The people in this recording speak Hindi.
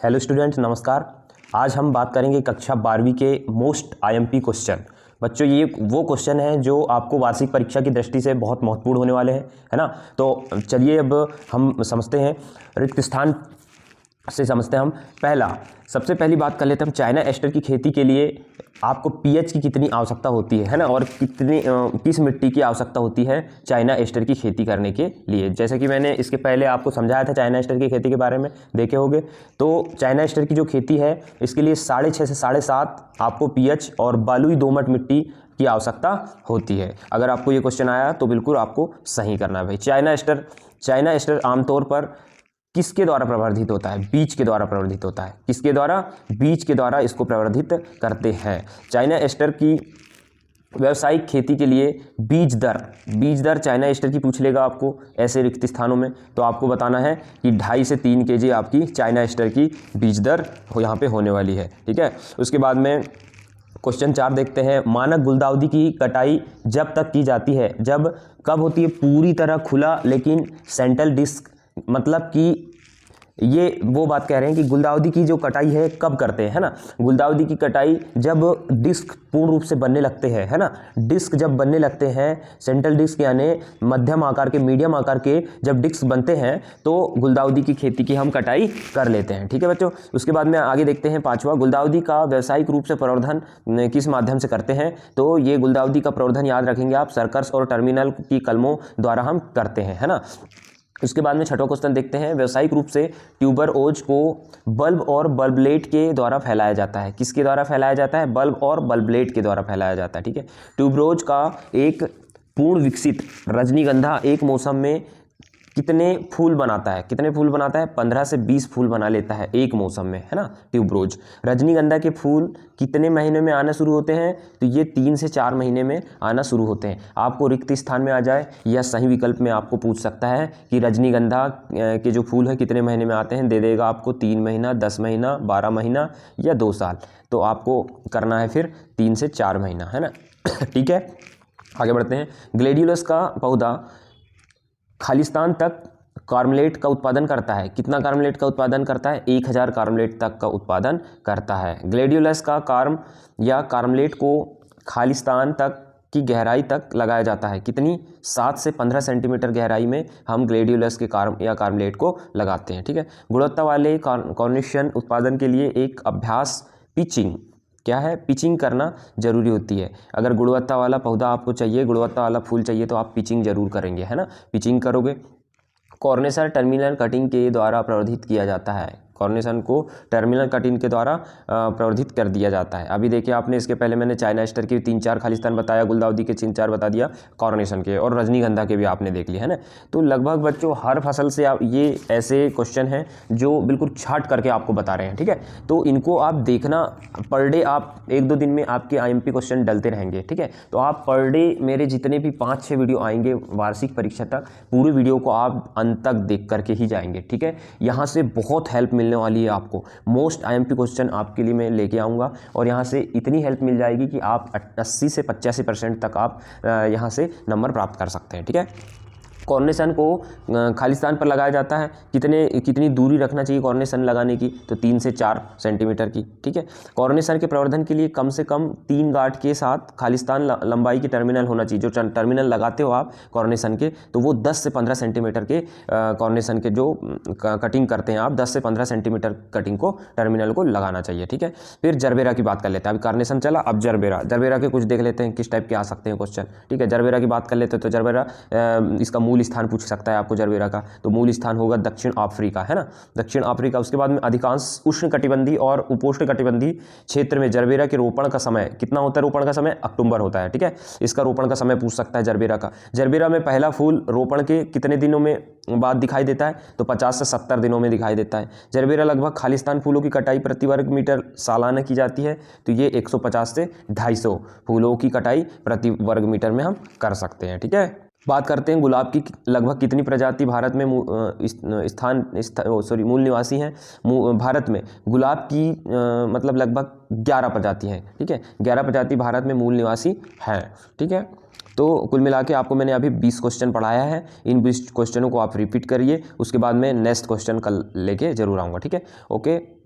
हेलो स्टूडेंट्स, नमस्कार। आज हम बात करेंगे कक्षा 12वीं के मोस्ट आईएमपी क्वेश्चन। बच्चों, ये वो क्वेश्चन है जो आपको वार्षिक परीक्षा की दृष्टि से बहुत महत्वपूर्ण होने वाले हैं, है ना। तो चलिए अब हम समझते हैं रिक्त स्थान से समझते हैं हम। सबसे पहली बात कर लेते हैं हम चाइना एस्टर की खेती के लिए आपको पीएच की कितनी आवश्यकता होती है ना, और किस मिट्टी की आवश्यकता होती है चाइना एस्टर की खेती करने के लिए। जैसे कि मैंने इसके पहले आपको समझाया था चाइना एस्टर की खेती के बारे में, देखे होंगे। तो चाइना एस्टर की जो खेती है इसके लिए 6.5 से 7.5 आपको पीएच और बलुई दोमट मिट्टी की आवश्यकता होती है। अगर आपको ये क्वेश्चन आया तो बिल्कुल आपको सही करना है भाई। चाइना एस्टर आमतौर पर किसके द्वारा प्रवर्धित होता है? बीज के द्वारा प्रवर्धित होता है। किसके द्वारा? बीज के द्वारा इसको प्रवर्धित करते हैं। चाइना एस्टर की व्यावसायिक खेती के लिए बीज दर चाइना एस्टर की पूछ लेगा आपको ऐसे रिक्त स्थानों में, तो आपको बताना है कि 2.5 से 3 kg आपकी चाइना एस्टर की बीज दर यहाँ पे होने वाली है। ठीक है, उसके बाद में क्वेश्चन 4 देखते हैं। मानक गुलदाउदी की कटाई जब तक की जाती है, कब होती है? पूरी तरह खुला लेकिन सेंट्रल डिस्क, मतलब कि ये वो बात कह रहे हैं कि गुलदाउदी की जो कटाई है कब करते हैं, है ना। गुलदाउदी की कटाई जब डिस्क पूर्ण रूप से बनने लगते हैं, है ना। डिस्क जब बनने लगते हैं, सेंट्रल डिस्क यानी मध्यम आकार के, मीडियम आकार के जब डिस्क बनते हैं तो गुलदाउदी की खेती की हम कटाई कर लेते हैं। ठीक है बच्चों, उसके बाद में आगे देखते हैं 5वां। गुलदाउदी का व्यावसायिक रूप से प्रवर्धन किस माध्यम से करते हैं? तो ये गुलदाउदी का प्रवर्धन याद रखेंगे आप, सर्कस और टर्मिनल की कलमों द्वारा हम करते हैं, है ना। उसके बाद में 6वां क्वेश्चन देखते हैं। व्यावसायिक रूप से ट्यूबरओज को बल्ब और बल्बलेट के द्वारा फैलाया जाता है। किसके द्वारा फैलाया जाता है? बल्ब और बल्बलेट के द्वारा फैलाया जाता है। ठीक है, ट्यूबरोज का एक पूर्ण विकसित रजनीगंधा एक मौसम में कितने फूल बनाता है? 15 से 20 फूल बना लेता है एक मौसम में, है ना। ट्यूबरोज रजनीगंधा के फूल कितने महीने में आना शुरू होते हैं? तो ये 3 से 4 महीने में आना शुरू होते हैं। आपको रिक्त स्थान में आ जाए या सही विकल्प में आपको पूछ सकता है कि रजनीगंधा के जो फूल हैं कितने महीने में आते हैं, दे देगा आपको 3 महीना, 10 महीना, 12 महीना या 2 साल। तो आपको करना है फिर 3 से 4 महीना, है ना। ठीक है, आगे बढ़ते हैं। ग्लेडियोलस का पौधा खालिस्तान तक कार्बोनेट का उत्पादन करता है। कितना कार्बोनेट का उत्पादन करता है? 1000 कार्बोनेट तक का उत्पादन करता है। ग्लेडियोलस का कार्म या कार्बोनेट को खालिस्तान तक की गहराई तक लगाया जाता है। कितनी? 7 से 15 सेंटीमीटर गहराई में हम ग्लेडियोलस के कार्म या कार्बोनेट को लगाते हैं। ठीक है, गुणवत्ता वाले कॉर्निशन उत्पादन के लिए एक अभ्यास पिचिंग, क्या है? पिचिंग करना जरूरी होती है। अगर गुणवत्ता वाला पौधा आपको चाहिए, गुणवत्ता वाला फूल चाहिए, तो आप पिचिंग जरूर करेंगे, है ना। पिचिंग करोगे। कॉर्नेशन टर्मिनल कटिंग के द्वारा प्रवर्धित किया जाता है। कॉर्नेशन को टर्मिनल कटिंग के द्वारा प्रवर्धित कर दिया जाता है। अभी देखिए आपने इसके पहले मैंने चाइना एस्टर के 3-4 खालिस्तान बताया, गुलदाउदी के 3-4 बता दिया, कॉर्नेशन के और रजनीगंधा के भी आपने देख लिया, है ना। तो लगभग बच्चों हर फसल से आप ये ऐसे क्वेश्चन हैं जो बिल्कुल छाट करके आपको बता रहे हैं। ठीक है, तो इनको आप देखना पर डे, आप 1-2 दिन में आपके आईएमपी क्वेश्चन डलते रहेंगे। ठीक है, तो आप पर डे मेरे जितने भी 5-6 वीडियो आएंगे वार्षिक परीक्षा तक, पूरे वीडियो को आप अंत तक देख करके ही जाएंगे। ठीक है, यहाँ से बहुत हेल्प मिलने वाली है आपको। मोस्ट आईएमपी क्वेश्चन आपके लिए मैं लेके आऊँगा और यहाँ से इतनी हेल्प मिल जाएगी कि आप 80 से 85% तक आप यहाँ से नंबर प्राप्त कर सकते हैं। ठीक है, कॉर्नेशन को खालिस्तान पर लगाया जाता है। कितनी दूरी रखना चाहिए कॉर्नेशन लगाने की? तो 3 से 4 सेंटीमीटर की। ठीक है, कॉर्नेशन के प्रवर्धन के लिए कम से कम 3 गांठ के साथ खालिस्तान लंबाई की टर्मिनल होना चाहिए। जो टर्मिनल लगाते हो आप कॉर्नेशन के, तो वो 10 से 15 सेंटीमीटर के कॉर्नेशन के जो कटिंग करते हैं आप, 10 से 15 सेंटीमीटर कटिंग को टर्मिनल को लगाना चाहिए। ठीक है, फिर जरबेरा की बात कर लेते हैं। अभी कॉर्नेशन चला, अब जरबेरा के कुछ देख लेते हैं किस टाइप के आ सकते हैं क्वेश्चन। ठीक है, जरबेरा की बात कर लेते हैं। तो जरबेरा इसका मूल स्थान पूछ सकता है आपको जरबेरा का, तो मूल स्थान होगा दक्षिण अफ्रीका, है ना, दक्षिण अफ्रीका। उसके बाद में अधिकांश उष्ण कटिबंधी और उपोष्ण कटिबंधी क्षेत्र में जरबेरा के रोपण का समय कितना होता है? रोपण का समय अक्टूबर होता है। ठीक है, इसका रोपण का समय पूछ सकता है जरबेरा का। जरबेरा में पहला फूल रोपण के कितने दिनों में बाद दिखाई देता है? तो 50 से 70 दिनों में दिखाई देता है। जरबेरा लगभग खालिस्तान फूलों की कटाई प्रति वर्ग मीटर सालाना की जाती है, तो ये 150 से 250 फूलों की कटाई प्रति वर्ग मीटर में हम कर सकते हैं। ठीक है, बात करते हैं गुलाब की लगभग कितनी प्रजाति भारत में मूल निवासी हैं। भारत में गुलाब की मतलब लगभग 11 प्रजाति हैं। ठीक है, 11 प्रजाति भारत में मूल निवासी हैं। ठीक है, तो कुल मिला के आपको मैंने अभी 20 क्वेश्चन पढ़ाया है। इन 20 क्वेश्चनों को आप रिपीट करिए, उसके बाद मैं नेक्स्ट क्वेश्चन कल लेके जरूर आऊँगा। ठीक है, ओके।